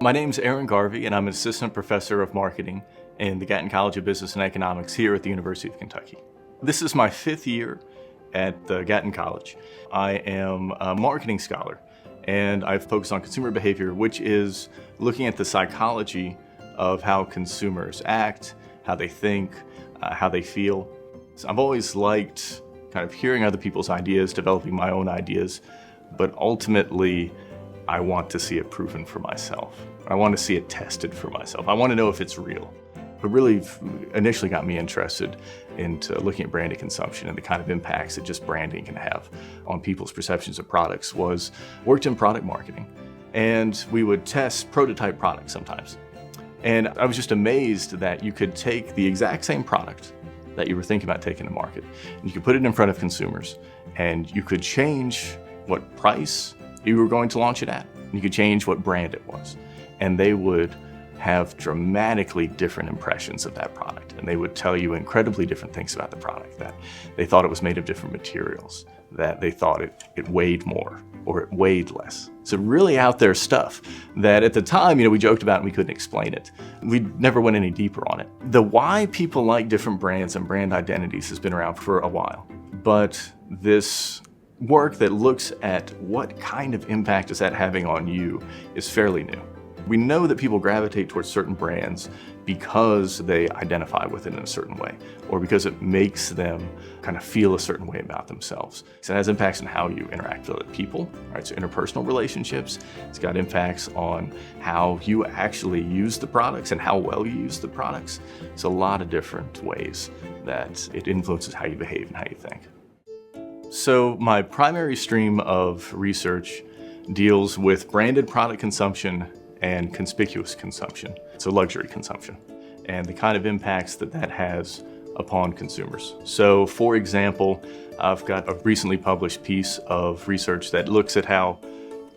My name's Garvey, and I'm an assistant professor of marketing in the Gatton College of Business and Economics here at the University of Kentucky. This is my 5th year at the Gatton College. I am a marketing scholar, and I've focused on consumer behavior, which is looking at the psychology of how consumers act, how they think, how they feel. So I've always liked kind of hearing other people's ideas, developing my own ideas, but ultimately, I want to see it proven for myself. I want to see it tested for myself. I want to know if it's real. What really initially got me interested into looking at branded consumption and the kind of impacts that just branding can have on people's perceptions of products was worked in product marketing. And we would test prototype products sometimes. And I was just amazed that you could take the exact same product that you were thinking about taking to market, and you could put it in front of consumers, and you could change what price you were going to launch it at. You could change what brand it was, and they would have dramatically different impressions of that product. And they would tell you incredibly different things about the product, that they thought it was made of different materials, that they thought it weighed more or it weighed less. So really out there stuff that at the time, we joked about and we couldn't explain it. We never went any deeper on it. The why people like different brands and brand identities has been around for a while, but this work that looks at what kind of impact is that having on you is fairly new. We know that people gravitate towards certain brands because they identify with it in a certain way, or because it makes them kind of feel a certain way about themselves. So it has impacts on how you interact with other people, right? So interpersonal relationships. It's got impacts on how you actually use the products and how well you use the products. It's a lot of different ways that it influences how you behave and how you think. So my primary stream of research deals with branded product consumption and conspicuous consumption, so luxury consumption, and the kind of impacts that that has upon consumers. So for example, I've got a recently published piece of research that looks at how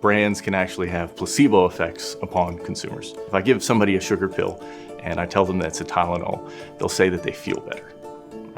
brands can actually have placebo effects upon consumers. If I give somebody a sugar pill and I tell them that it's a Tylenol, they'll say that they feel better,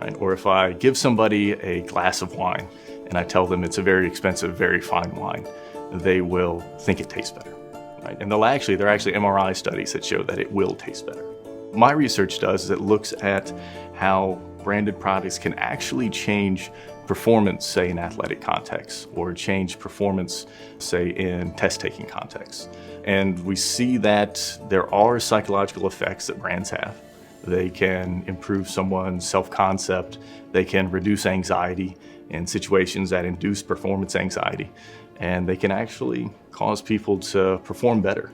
right? Or if I give somebody a glass of wine and I tell them it's a very expensive, very fine wine, they will think it tastes better. Right? And there are actually MRI studies that show that it will taste better. My research does is it looks at how branded products can actually change performance, say in athletic contexts, or change performance, say in test-taking contexts. And we see that there are psychological effects that brands have. They can improve someone's self-concept. They can reduce anxiety in situations that induce performance anxiety. And they can actually cause people to perform better.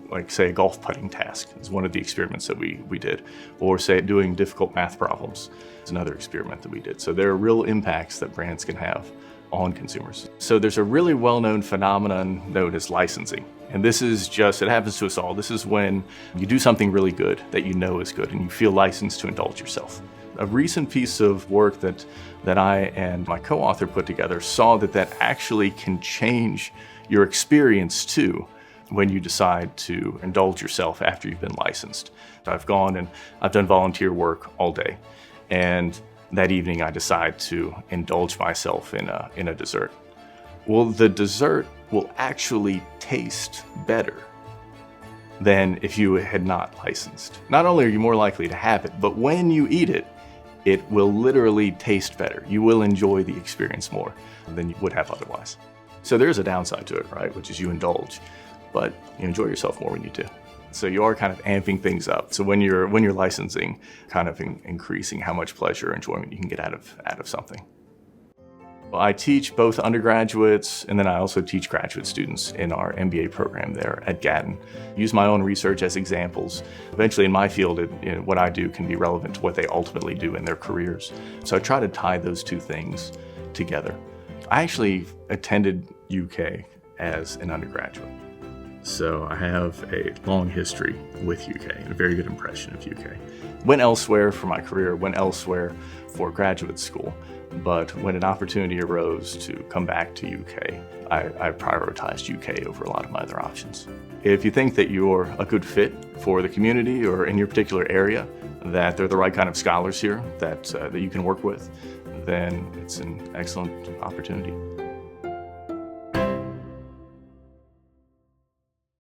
Like say a golf putting task is one of the experiments that we did. Or say doing difficult math problems is another experiment that we did. So there are real impacts that brands can have on consumers. So there's a really well-known phenomenon known as licensing. And this is just, it happens to us all. This is when you do something really good that you know is good and you feel licensed to indulge yourself. A recent piece of work that I and my co-author put together saw that actually can change your experience too when you decide to indulge yourself after you've been licensed. I've gone and I've done volunteer work all day, and that evening I decide to indulge myself in a dessert. Well, the dessert will actually taste better than if you had not licensed. Not only are you more likely to have it, but when you eat it, it will literally taste better. You will enjoy the experience more than you would have otherwise. So there's a downside to it, right? Which is you indulge, but you enjoy yourself more when you do. So you are kind of amping things up. So when you're licensing, kind of increasing how much pleasure or enjoyment you can get out of something. Well, I teach both undergraduates, and then I also teach graduate students in our MBA program there at Gatton. Use my own research as examples. Eventually in my field, what I do can be relevant to what they ultimately do in their careers. So I try to tie those two things together. I actually attended UK as an undergraduate. So I have a long history with UK and a very good impression of UK. Went elsewhere for my career, went elsewhere for graduate school. But when an opportunity arose to come back to UK, I prioritized UK over a lot of my other options. If you think that you're a good fit for the community or in your particular area, that they're the right kind of scholars here that you can work with, then it's an excellent opportunity.